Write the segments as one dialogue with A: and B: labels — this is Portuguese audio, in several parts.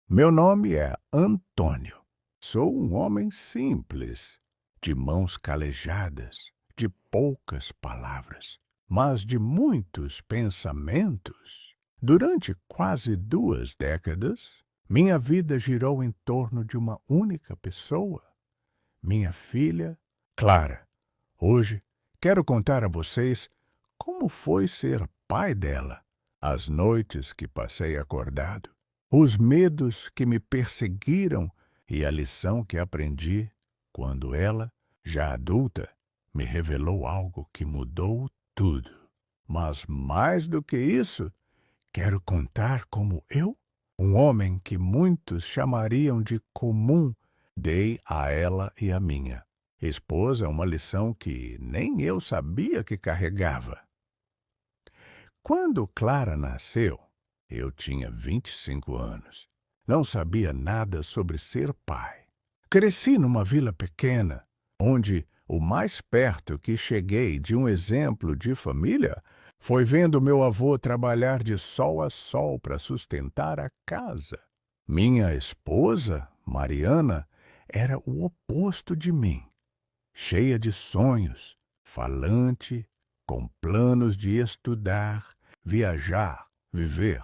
A: Meu nome é Antônio. Sou um homem simples, de mãos calejadas, de poucas palavras, mas de muitos pensamentos. Durante quase 2 décadas, minha vida girou em torno de uma única pessoa, minha filha, Clara. Hoje, quero contar a vocês como foi ser pai dela, as noites que passei acordado, os medos que me perseguiram e a lição que aprendi quando ela, já adulta, me revelou algo que mudou tudo. Mas mais do que isso, quero contar como eu, um homem que muitos chamariam de comum, dei a ela e a minha esposa uma lição que nem eu sabia que carregava. Quando Clara nasceu, eu tinha 25 anos. Não sabia nada sobre ser pai. Cresci numa vila pequena, onde o mais perto que cheguei de um exemplo de família foi vendo meu avô trabalhar de sol a sol para sustentar a casa. Minha esposa, Mariana, era o oposto de mim, cheia de sonhos, falante, com planos de estudar, viajar, viver.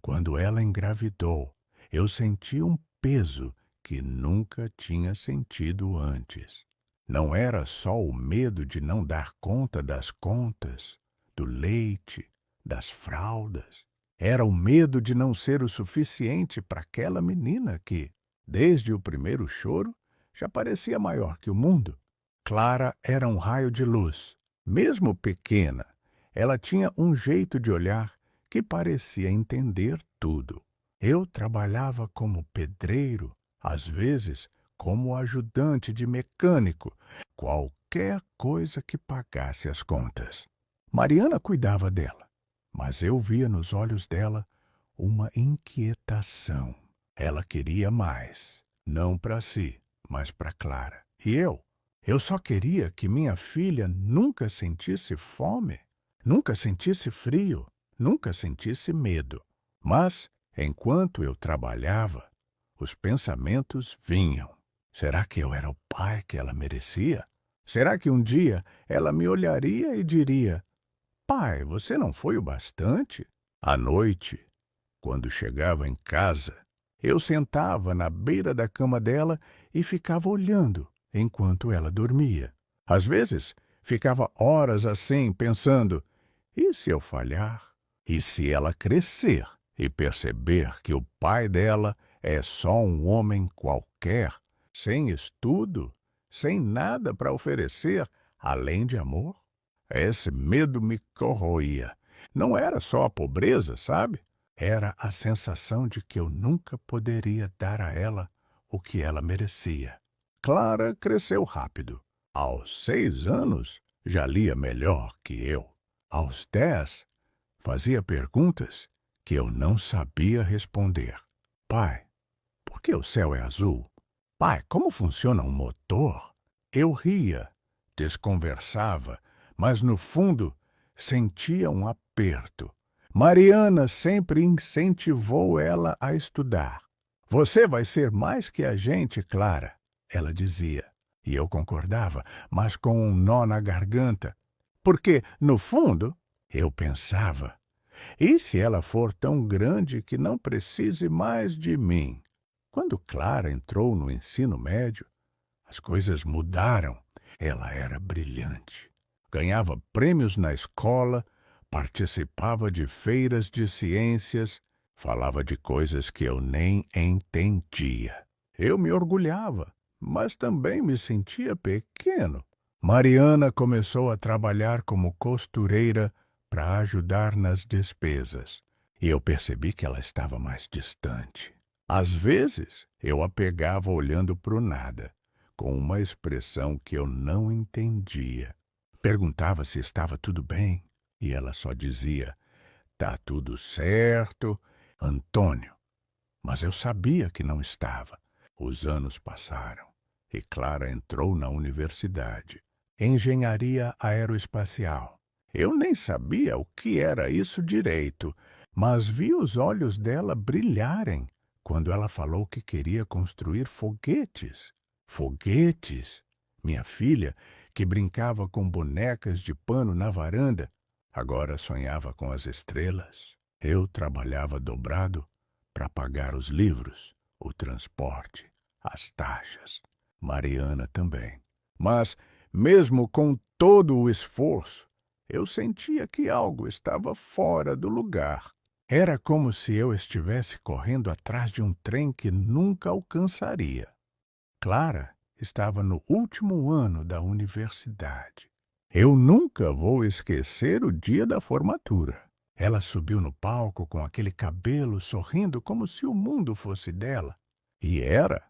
A: Quando ela engravidou, eu senti um peso que nunca tinha sentido antes. Não era só o medo de não dar conta das contas, do leite, das fraldas. Era o medo de não ser o suficiente para aquela menina que, desde o primeiro choro, já parecia maior que o mundo. Clara era um raio de luz. Mesmo pequena, ela tinha um jeito de olhar que parecia entender tudo. Eu trabalhava como pedreiro, às vezes como ajudante de mecânico, qualquer coisa que pagasse as contas. Mariana cuidava dela, mas eu via nos olhos dela uma inquietação. Ela queria mais, não para si, mas para Clara. E eu só queria que minha filha nunca sentisse fome, nunca sentisse frio, nunca sentisse medo. Mas, enquanto eu trabalhava, os pensamentos vinham. Será que eu era o pai que ela merecia? Será que um dia ela me olharia e diria: pai, você não foi o bastante? À noite, quando chegava em casa, eu sentava na beira da cama dela e ficava olhando enquanto ela dormia. Às vezes, ficava horas assim, pensando: e se eu falhar? E se ela crescer e perceber que o pai dela é só um homem qualquer, sem estudo, sem nada para oferecer, além de amor? Esse medo me corroía. Não era só a pobreza, sabe? Era a sensação de que eu nunca poderia dar a ela o que ela merecia. Clara cresceu rápido. Aos 6 anos, já lia melhor que eu. Aos 10, fazia perguntas que eu não sabia responder. Pai, por que o céu é azul? Pai, como funciona um motor? Eu ria, desconversava, mas no fundo sentia um aperto. Mariana sempre incentivou ela a estudar. Você vai ser mais que a gente, Clara, ela dizia. E eu concordava, mas com um nó na garganta. Porque, no fundo, eu pensava: e se ela for tão grande que não precise mais de mim? Quando Clara entrou no ensino médio, as coisas mudaram. Ela era brilhante. Ganhava prêmios na escola, participava de feiras de ciências, falava de coisas que eu nem entendia. Eu me orgulhava, mas também me sentia pequeno. Mariana começou a trabalhar como costureira para ajudar nas despesas, e eu percebi que ela estava mais distante. Às vezes, eu a pegava olhando para o nada, com uma expressão que eu não entendia. Perguntava se estava tudo bem, e ela só dizia: tá tudo certo, Antônio. Mas eu sabia que não estava. Os anos passaram, e Clara entrou na universidade. Engenharia aeroespacial. Eu nem sabia o que era isso direito, mas vi os olhos dela brilharem quando ela falou que queria construir foguetes. Foguetes! Minha filha, que brincava com bonecas de pano na varanda, agora sonhava com as estrelas. Eu trabalhava dobrado para pagar os livros, o transporte, as taxas. Mariana também. Mas, mesmo com todo o esforço, eu sentia que algo estava fora do lugar. Era como se eu estivesse correndo atrás de um trem que nunca alcançaria. Clara estava no último ano da universidade. Eu nunca vou esquecer o dia da formatura. Ela subiu no palco com aquele cabelo sorrindo como se o mundo fosse dela. E era.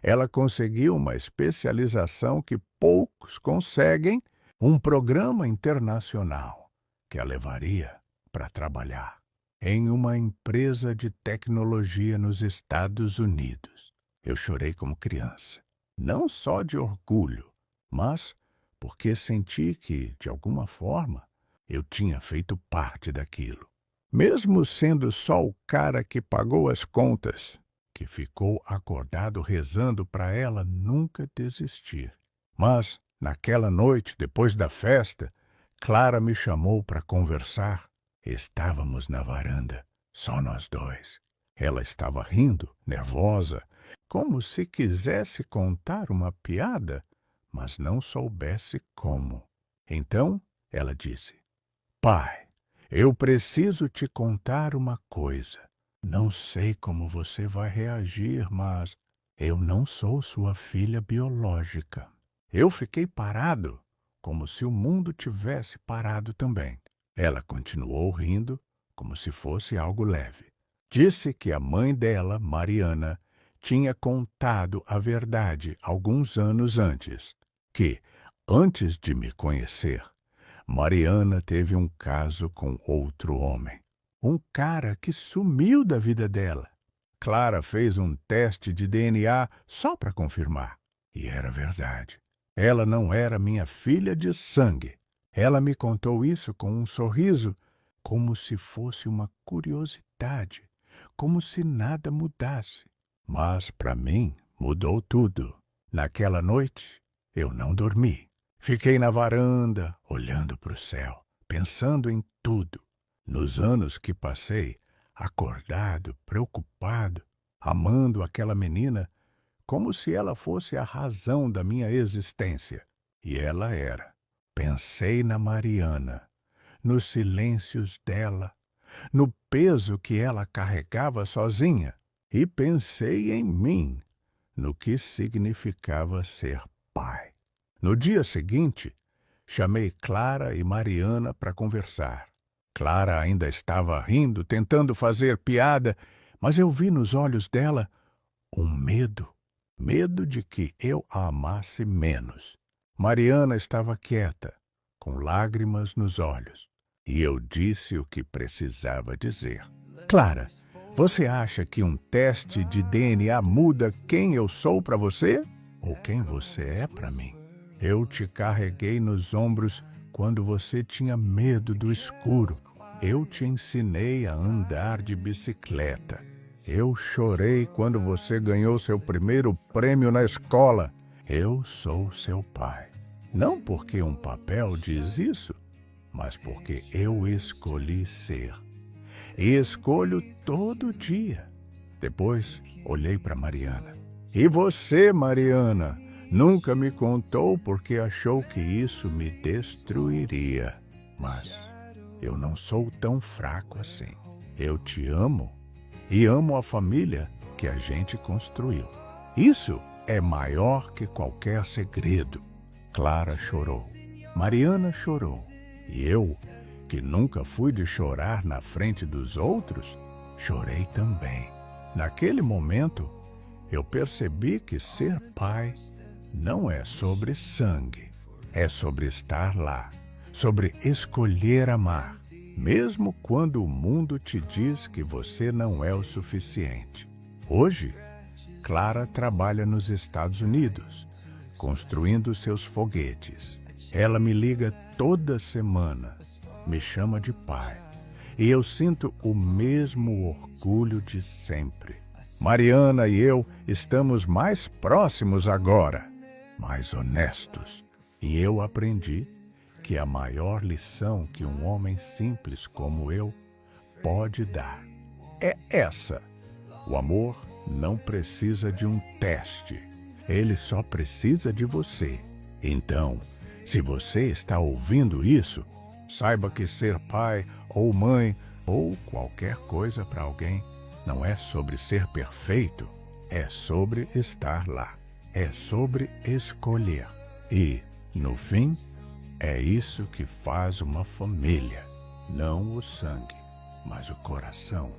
A: Ela conseguiu uma especialização que poucos conseguem, um programa internacional que a levaria para trabalhar em uma empresa de tecnologia nos Estados Unidos. Eu chorei como criança, não só de orgulho, mas porque senti que, de alguma forma, eu tinha feito parte daquilo. Mesmo sendo só o cara que pagou as contas, que ficou acordado rezando para ela nunca desistir. Mas, naquela noite, depois da festa, Clara me chamou para conversar. Estávamos na varanda, só nós dois. Ela estava rindo, nervosa, como se quisesse contar uma piada, mas não soubesse como. Então, ela disse: Pai, eu preciso te contar uma coisa. Não sei como você vai reagir, mas eu não sou sua filha biológica. Eu fiquei parado, como se o mundo tivesse parado também. Ela continuou rindo, como se fosse algo leve. Disse que a mãe dela, Mariana, tinha contado a verdade alguns anos antes, que, antes de me conhecer, Mariana teve um caso com outro homem. Um cara que sumiu da vida dela. Clara fez um teste de DNA só para confirmar. E era verdade. Ela não era minha filha de sangue. Ela me contou isso com um sorriso, como se fosse uma curiosidade, como se nada mudasse. Mas, para mim, mudou tudo. Naquela noite, eu não dormi. Fiquei na varanda, olhando para o céu, pensando em tudo. Nos anos que passei, acordado, preocupado, amando aquela menina, como se ela fosse a razão da minha existência. E ela era. Pensei na Mariana, nos silêncios dela, no peso que ela carregava sozinha. E pensei em mim, no que significava ser pai. No dia seguinte, chamei Clara e Mariana para conversar. Clara ainda estava rindo, tentando fazer piada, mas eu vi nos olhos dela um medo. Medo de que eu a amasse menos. Mariana estava quieta, com lágrimas nos olhos, e eu disse o que precisava dizer. Clara, você acha que um teste de DNA muda quem eu sou para você? Ou quem você é para mim? Eu te carreguei nos ombros quando você tinha medo do escuro. Eu te ensinei a andar de bicicleta. Eu chorei quando você ganhou seu primeiro prêmio na escola. Eu sou seu pai. Não porque um papel diz isso, mas porque eu escolhi ser. E escolho todo dia. Depois, olhei para Mariana. E você, Mariana, nunca me contou porque achou que isso me destruiria. Mas eu não sou tão fraco assim. Eu te amo e amo a família que a gente construiu. Isso é maior que qualquer segredo. Clara chorou. Mariana chorou. E eu, que nunca fui de chorar na frente dos outros, chorei também. Naquele momento, eu percebi que ser pai não é sobre sangue. É sobre estar lá, sobre escolher amar, mesmo quando o mundo te diz que você não é o suficiente. Hoje, Clara trabalha nos Estados Unidos, construindo seus foguetes. Ela me liga toda semana, me chama de pai, e eu sinto o mesmo orgulho de sempre. Mariana e eu estamos mais próximos agora, mais honestos. E eu aprendi que a maior lição que um homem simples como eu pode dar é essa: o amor não precisa de um teste, ele só precisa de você. Então, se você está ouvindo isso, saiba que ser pai ou mãe ou qualquer coisa para alguém não é sobre ser perfeito, é sobre estar lá, é sobre escolher. E, no fim, é isso que faz uma família, não o sangue, mas o coração.